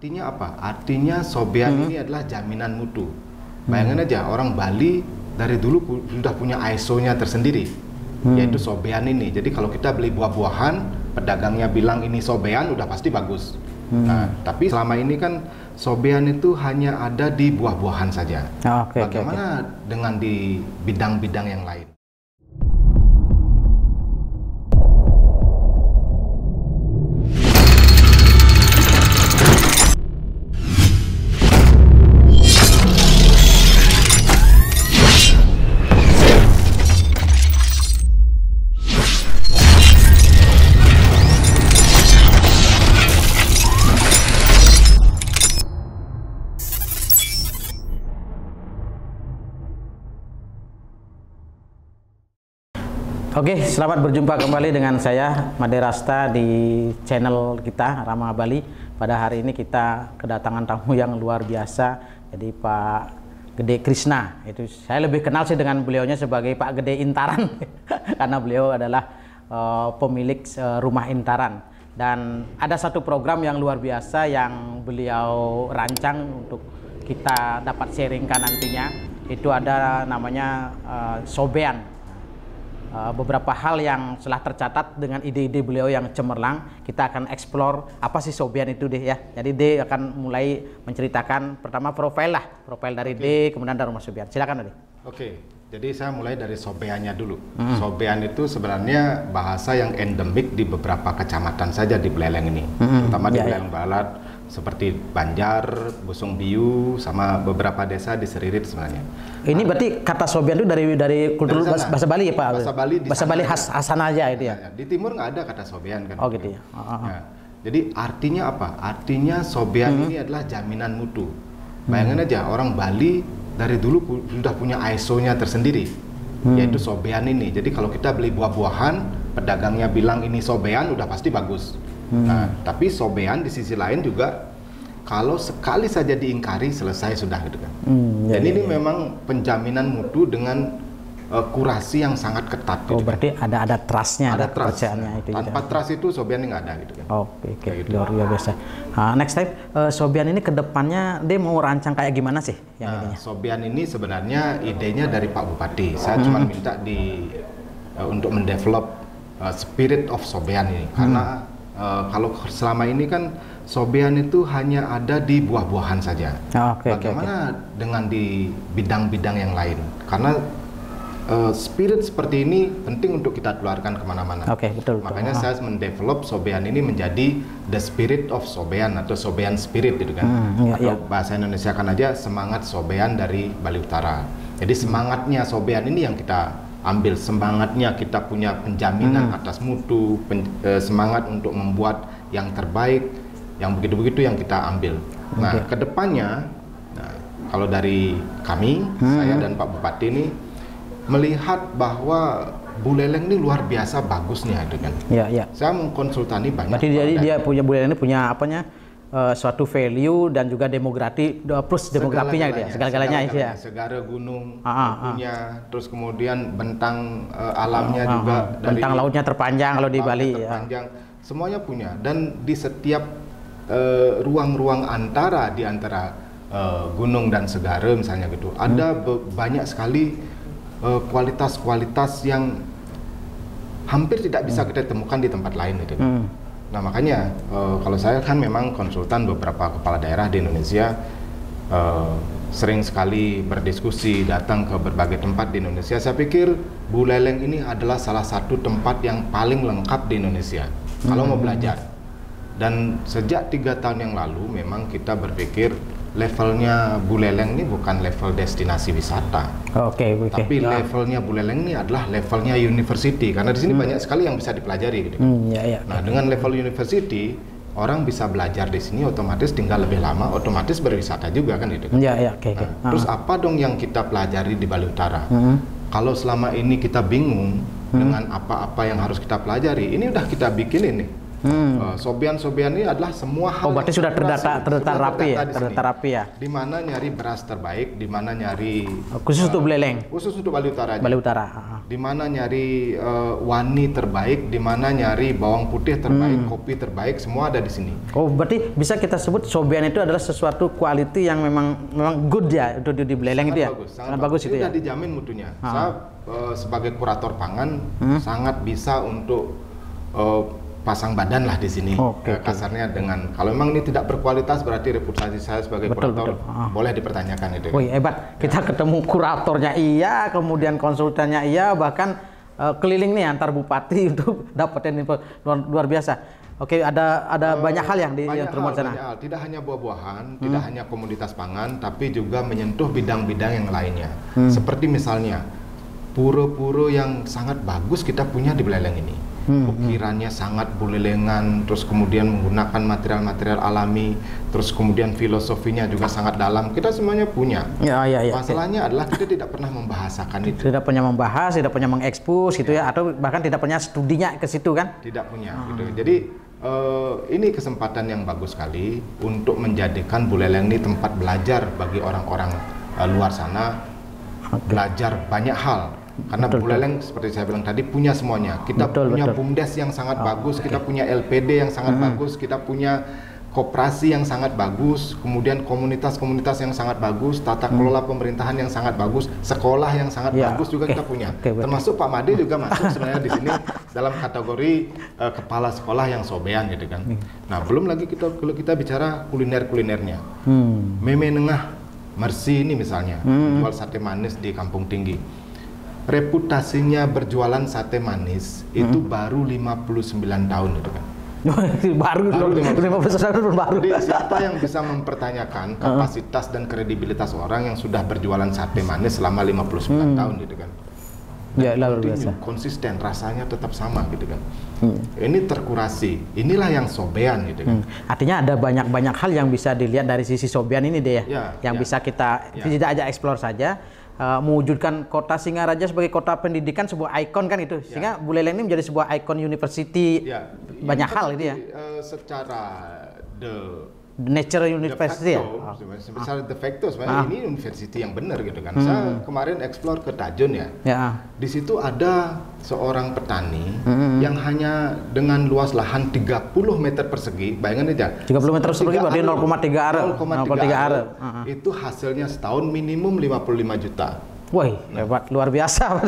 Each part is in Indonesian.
Artinya apa? Artinya sobean ini adalah jaminan mutu. Bayangin aja, orang Bali dari dulu sudah punya ISO-nya tersendiri, yaitu sobean ini. Jadi kalau kita beli buah-buahan, pedagangnya bilang ini sobean, udah pasti bagus. Nah, tapi selama ini kan sobean itu hanya ada di buah-buahan saja. Bagaimana dengan di bidang-bidang yang lain? Oke, selamat berjumpa kembali dengan saya Made Rasta di channel kita Ramah Bali. Pada hari ini kita kedatangan tamu yang luar biasa, jadi Pak Gede Krishna. Itu saya lebih kenal sih dengan beliaunya sebagai Pak Gede Intaran karena beliau adalah pemilik rumah Intaran. Dan ada satu program yang luar biasa yang beliau rancang untuk kita dapat sharingkan nantinya. Itu ada namanya sobean. Beberapa hal yang telah tercatat dengan ide-ide beliau yang cemerlang. Kita akan explore apa sih sobean itu deh ya. Jadi D akan mulai menceritakan pertama profil dari D, kemudian dari rumah sobean. Silakan D. Oke, jadi saya mulai dari sobeannya dulu. Sobean itu sebenarnya bahasa yang endemik di beberapa kecamatan saja di Buleleng ini, terutama di Buleleng Barat seperti Banjar, Busung Biu, sama beberapa desa di Seririt sebenarnya. Ini berarti kata sobean itu dari kultur bahasa Bali ya Pak? Bahasa Bali khas sana aja itu ya? Di timur nggak ada kata sobean kan? Oh gitu ya. Ya. Jadi artinya apa? Artinya sobean ini adalah jaminan mutu. Bayangin aja, orang Bali dari dulu sudah punya ISO-nya tersendiri, yaitu sobean ini. Jadi kalau kita beli buah-buahan, pedagangnya bilang ini sobean, udah pasti bagus. Nah, tapi sobean di sisi lain juga kalau sekali saja diingkari selesai sudah gitu kan. Dan ini memang penjaminan mutu dengan kurasi yang sangat ketat. Oh, gitu berarti kan. ada trustnya, ada kepercayaannya itu. Tanpa trust itu sobean nggak ada gitu kan. Oke, luar biasa. Next time, sobean ini kedepannya dia mau rancang kayak gimana sih yang ininya? Sobean ini sebenarnya idenya dari Pak Bupati. Saya cuma minta untuk mendevelop spirit of sobean ini, karena kalau selama ini kan sobean itu hanya ada di buah-buahan saja. Bagaimana dengan di bidang-bidang yang lain? Karena spirit seperti ini penting untuk kita keluarkan kemana-mana. Betul. Makanya saya mendevelop sobean ini menjadi the spirit of sobean atau sobean spirit gitu kan. Atau bahasa Indonesia kan aja semangat sobean dari Bali Utara. Jadi semangatnya sobean ini yang kita ambil, semangatnya kita punya penjaminan atas mutu, semangat untuk membuat yang terbaik, yang begitu-begitu yang kita ambil. Nah, kedepannya, kalau dari kami, saya dan Pak Bupati ini melihat bahwa Buleleng ini luar biasa bagusnya, gitu kan. Saya mengkonsultani banyak. Berarti jadi dia punya Buleleng ini punya apanya? Suatu value dan juga demografi plus demografinya gitu ya, segala-galanya itu ya. Segara gunung punya, terus kemudian bentang alamnya juga, bentang lautnya terpanjang kalau di Bali terpanjang, semuanya punya. Dan di setiap ruang-ruang di antara gunung dan segara misalnya gitu, ada banyak sekali kualitas-kualitas yang hampir tidak bisa kita temukan di tempat lain gitu. Nah, makanya kalau saya kan memang konsultan beberapa kepala daerah di Indonesia, sering sekali berdiskusi, datang ke berbagai tempat di Indonesia. Saya pikir Buleleng ini adalah salah satu tempat yang paling lengkap di Indonesia kalau mau belajar. Dan sejak 3 tahun yang lalu memang kita berpikir levelnya Buleleng ini bukan level destinasi wisata. Tapi levelnya Buleleng ini adalah levelnya university, karena di sini banyak sekali yang bisa dipelajari gitu. Nah, dengan level university, orang bisa belajar di sini, otomatis tinggal lebih lama, otomatis berwisata juga kan gitu. Terus apa dong yang kita pelajari di Bali Utara? Kalau selama ini kita bingung dengan apa-apa yang harus kita pelajari, ini udah kita bikin ini. Sobian ini adalah semua hal. Berarti sudah terdata rapi ya. Di mana nyari beras terbaik, di mana nyari khusus untuk Buleleng. Khusus untuk Bali Utara. Bali Utara. Di mana nyari wani terbaik, di mana nyari bawang putih terbaik, kopi terbaik, semua ada di sini. Oh, berarti bisa kita sebut Sobian itu adalah sesuatu quality yang memang good ya untuk di Buleleng itu ya. Sangat bagus itu ya. Sudah dijamin mutunya. Saya sebagai kurator pangan sangat bisa untuk pasang badan lah di sini. Kasarnya dengan kalau memang ini tidak berkualitas berarti reputasi saya sebagai kurator boleh dipertanyakan itu. Wih, hebat. Kita ketemu kuratornya iya, kemudian konsultannya iya, bahkan keliling nih antar bupati untuk dapetin info luar biasa. Oke, ada banyak hal yang termuat sana. Banyak hal. Tidak hanya buah-buahan, tidak hanya komoditas pangan, tapi juga menyentuh bidang-bidang yang lainnya. Seperti misalnya pura-pura yang sangat bagus kita punya di Buleleng ini. Ukirannya sangat bulelengan, terus kemudian menggunakan material-material alami, terus kemudian filosofinya juga sangat dalam. Kita semuanya punya. Ya. Masalahnya adalah kita tidak pernah membahasakan itu. Tidak punya membahas, tidak punya mengekspos gitu ya, atau bahkan tidak punya studinya ke situ kan? Tidak punya. Gitu. Jadi ini kesempatan yang bagus sekali untuk menjadikan Buleleng ini tempat belajar bagi orang-orang luar sana, belajar banyak hal. Karena Buleleng seperti saya bilang tadi punya semuanya. Kita punya BUMDes yang sangat bagus, kita punya LPD yang sangat bagus, kita punya koperasi yang sangat bagus, kemudian komunitas-komunitas yang sangat bagus, tata kelola pemerintahan yang sangat bagus, sekolah yang sangat bagus juga kita punya. Termasuk Pak Made juga masuk sebenarnya di sini dalam kategori kepala sekolah yang sobean gitu kan. Nah, belum lagi kalau kita bicara kuliner-kulinernya. Meme Nengah Mersi ini misalnya, jual sate manis di Kampung Tinggi. Reputasinya berjualan sate manis itu baru 59 tahun itu kan. baru 59 tahun baru. Jadi siapa yang bisa mempertanyakan kapasitas dan kredibilitas orang yang sudah berjualan sate manis selama 59 tahun gitu kan. Ya, luar biasa. Konsisten, rasanya tetap sama gitu kan. Ini terkurasi. Inilah yang sobean gitu kan. Artinya ada banyak hal yang bisa dilihat dari sisi sobean ini deh ya. Yang bisa kita tidak aja explore saja. Mewujudkan kota Singaraja sebagai kota pendidikan, sebuah ikon kan itu, sehingga Buleleng ini menjadi sebuah ikon university, banyak hal itu ya. Secara Nature University secara de facto sebenarnya ini university yang benar gitu kan. Saya kemarin explore ke Tajun ya. Di situ ada seorang petani yang hanya dengan luas lahan 30 meter persegi, bayangkan aja. 30 meter persegi berarti 0,3 are. Itu hasilnya setahun minimum 55 juta. Woi, hebat, luar biasa.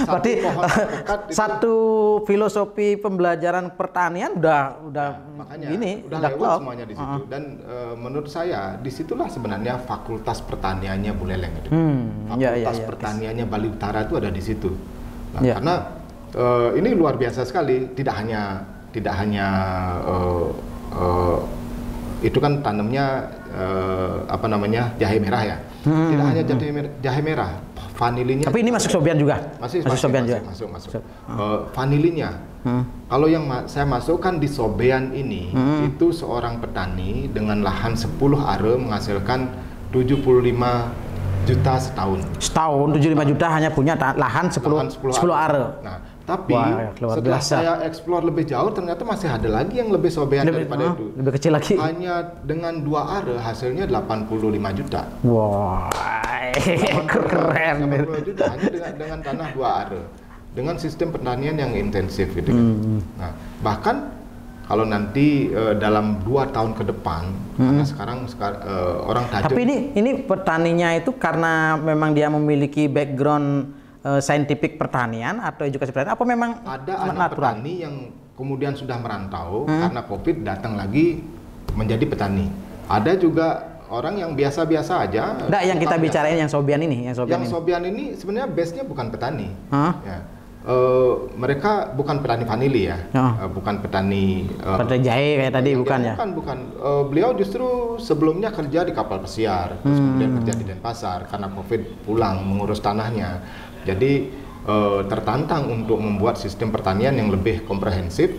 Berarti satu filosofi pembelajaran pertanian udah makanya ini udah lewat semuanya di situ. Dan menurut saya disitulah sebenarnya fakultas pertaniannya Buleleng itu. Fakultas pertaniannya Bali Utara itu ada di situ. Nah, karena ini luar biasa sekali. Tidak hanya itu kan tanamnya jahe merah ya. Tidak hanya jahe merah, vanilinya. Tapi ini masuk sobian juga. Masuk sobian juga. Masuk. Vanilinya. Kalau yang saya masukkan di sobean ini itu seorang petani dengan lahan 10 are menghasilkan 75 juta setahun. Setahun 75 juta hanya punya lahan 10 are. Nah, tapi setelah saya explore lebih jauh ternyata masih ada lagi yang lebih sobean daripada itu. Lebih kecil lagi. Hanya dengan 2 are hasilnya 85 juta. Wah, keren. 85 juta hanya dengan tanah 2 are. Dengan sistem pertanian yang intensif gitu kan. Nah, bahkan kalau nanti dalam 2 tahun ke depan, karena sekarang orang Tajun. Tapi ini petaninya itu karena memang dia memiliki background saintifik pertanian atau edukasi pertanian, apa memang ada anak petani yang kemudian sudah merantau karena COVID datang lagi menjadi petani. Ada juga orang yang biasa-biasa aja. Nggak, yang kita bicarain yang sobian ini, yang sobian ini sebenarnya base-nya bukan petani. Ya. Mereka bukan petani vanili ya, bukan petani jahe kayak tadi, bukan ya? Bukan. Beliau justru sebelumnya kerja di kapal pesiar, terus kemudian kerja di Denpasar karena COVID pulang mengurus tanahnya. Jadi tertantang untuk membuat sistem pertanian yang lebih komprehensif,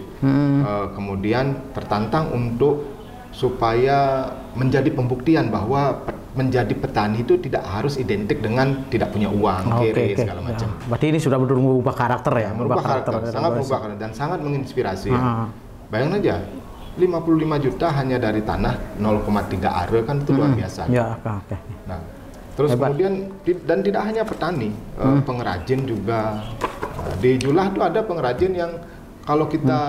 kemudian tertantang untuk supaya menjadi pembuktian bahwa menjadi petani itu tidak harus identik dengan tidak punya uang, kere segala macam. Berarti ini sudah betul-betul mengubah karakter ya? Sangat mengubah karakter dan sangat menginspirasi. Bayangin aja, 55 juta hanya dari tanah 0,3 are kan itu luar biasa. Ya, oke. Nah, terus Hebat. kemudian dan tidak hanya petani, pengrajin juga. Di Julah tuh ada pengrajin yang kalau kita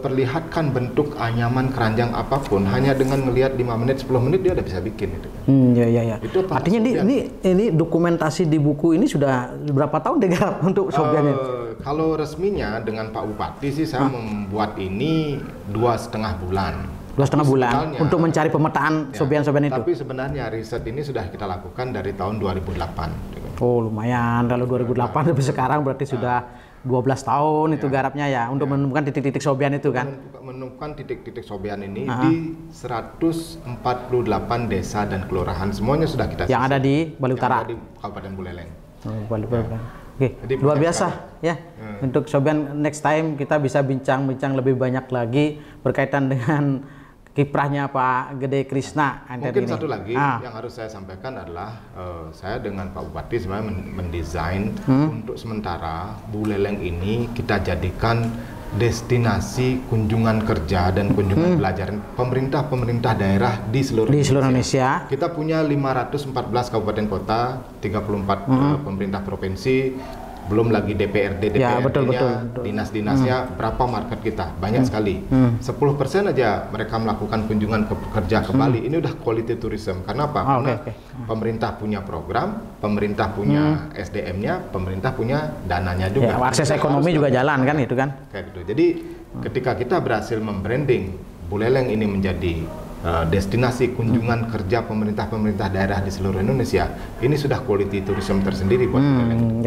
perlihatkan bentuk anyaman keranjang apapun hanya dengan melihat 5 menit 10 menit dia udah bisa bikin itu. Ya. Itu Artinya ini dokumentasi di buku ini sudah berapa tahun digarap untuk Sobian ini? Kalau resminya dengan Pak Bupati sih saya membuat ini 2,5 bulan. 2,5 bulan untuk mencari pemetaan Sobian-Sobian itu. Tapi sebenarnya riset ini sudah kita lakukan dari tahun 2008. Oh lumayan, kalau 2008 sampai sekarang berarti sudah 12 tahun itu garapnya ya untuk menemukan titik-titik Sobian itu kan? Menemukan titik-titik Sobian ini di 148 desa dan kelurahan semuanya sudah kita yang ada di Bali Utara, di Kabupaten Buleleng. Bali. Oke, luar biasa ya. Untuk Sobian next time kita bisa bincang-bincang lebih banyak lagi berkaitan dengan kiprahnya Pak Gede Krisna. Mungkin satu lagi yang harus saya sampaikan adalah saya dengan Pak Bupati sebenarnya mendesain untuk sementara Buleleng ini kita jadikan destinasi kunjungan kerja dan kunjungan belajar pemerintah daerah di seluruh Indonesia. Kita punya 514 kabupaten kota, 34 pemerintah provinsi, belum lagi DPRD-nya, dinas-dinasnya, berapa market kita, banyak sekali. 10% aja mereka melakukan kunjungan kerja ke Bali, ini udah quality tourism. Karena apa? Karena pemerintah punya program, pemerintah punya SDM-nya, pemerintah punya dananya juga. Akses ekonomi juga jalan kan itu kan? Kayak gitu. Jadi ketika kita berhasil membranding Buleleng ini menjadi destinasi kunjungan kerja pemerintah daerah di seluruh Indonesia, ini sudah quality tourism tersendiri buat Buleleng.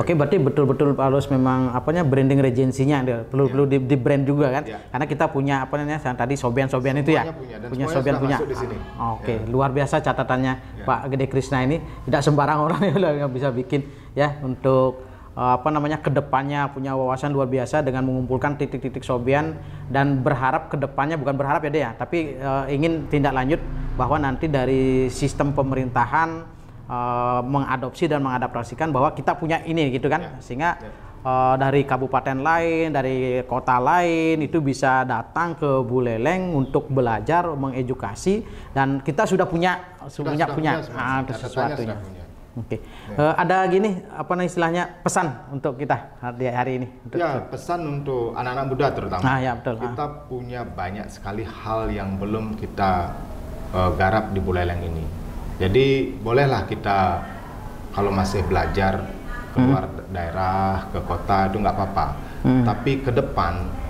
Oke, berarti betul-betul harus memang branding regensinya perlu di brand juga kan? Karena kita punya yang tadi Sobian itu ya, punya Sobian punya. Oke, luar biasa catatannya Pak Gede Krisna ini, tidak sembarang orang yang bisa bikin ya untuk kedepannya punya wawasan luar biasa dengan mengumpulkan titik-titik Sobian dan berharap kedepannya, bukan berharap ya dia, tapi ingin tindak lanjut bahwa nanti dari sistem pemerintahan mengadopsi dan mengadaptasikan bahwa kita punya ini gitu kan, sehingga dari kabupaten lain, dari kota lain itu bisa datang ke Buleleng untuk belajar, mengedukasi, dan kita sudah punya sesuatunya. Oke. Ada gini istilahnya pesan untuk kita hari ini. Pesan untuk anak-anak muda terutama. Betul. Kita punya banyak sekali hal yang belum kita garap di Buleleng ini. Jadi bolehlah kita kalau masih belajar keluar daerah ke kota itu nggak apa-apa. Tapi ke depan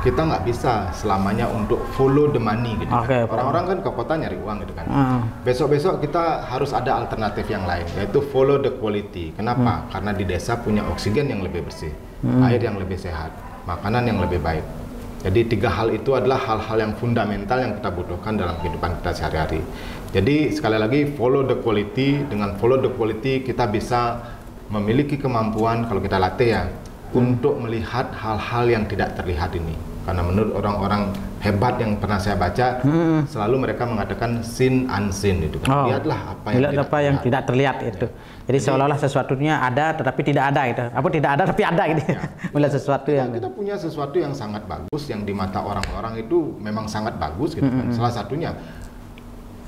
kita nggak bisa selamanya untuk follow the money gitu kan. Orang-orang kan ke kota nyari uang gitu kan. Besok-besok kita harus ada alternatif yang lain, yaitu follow the quality. Kenapa? Karena di desa punya oksigen yang lebih bersih, air yang lebih sehat, makanan yang lebih baik. Jadi 3 hal itu adalah hal-hal yang fundamental yang kita butuhkan dalam kehidupan kita sehari-hari. Jadi sekali lagi follow the quality. Dengan follow the quality kita bisa memiliki kemampuan kalau kita latih ya untuk melihat hal-hal yang tidak terlihat ini. Karena menurut orang-orang hebat yang pernah saya baca, selalu mereka mengatakan seen unseen itu kan. Lihatlah apa yang tidak terlihat itu. Jadi seolah-olah sesuatunya ada tetapi tidak ada itu. Tidak ada tapi ada gitu. Melihat sesuatu yang kita punya sesuatu yang sangat bagus yang di mata orang-orang itu memang sangat bagus gitu kan. Salah satunya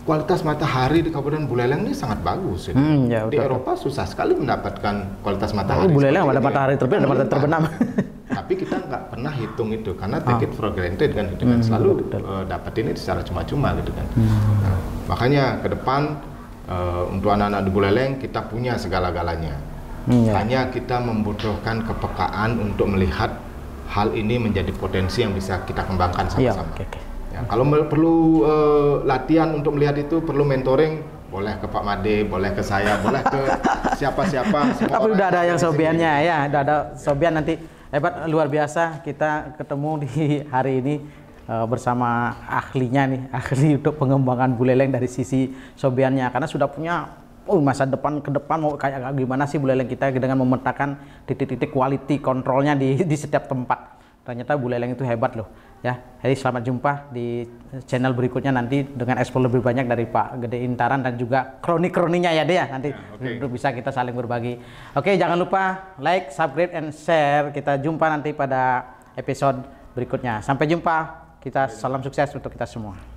kualitas matahari di Kabupaten Buleleng ini sangat bagus. Di Eropa susah sekali mendapatkan kualitas matahari. Buleleng ada matahari terbit, ada matahari terbenam. Tapi kita nggak pernah hitung itu karena take it for granted kan, gitu kan. Selalu dapat ini secara cuma-cuma gitu kan. Nah, makanya ke depan untuk anak-anak di Buleleng kita punya segala-galanya. Hanya kita membutuhkan kepekaan untuk melihat hal ini menjadi potensi yang bisa kita kembangkan sama-sama. Ya, kalau perlu latihan untuk melihat itu, perlu mentoring, boleh ke Pak Made, boleh ke saya, boleh ke siapa-siapa. Tapi udah ada yang Sobiannya ya, udah ada Sobian nanti. Hebat, luar biasa kita ketemu di hari ini bersama ahlinya nih, ahli untuk pengembangan Buleleng dari sisi Sobiannya, karena sudah punya masa depan ke depan mau kayak gimana sih Buleleng kita dengan memetakan titik-titik quality controlnya di setiap tempat. Ternyata Buleleng itu hebat loh ya. Jadi selamat jumpa di channel berikutnya nanti dengan explore lebih banyak dari Pak Gede Intaran dan juga kronik-kroninya ya dia nanti untuk bisa kita saling berbagi. Oke, jangan lupa like, subscribe, and share. Kita jumpa nanti pada episode berikutnya. Sampai jumpa. Kita salam sukses untuk kita semua.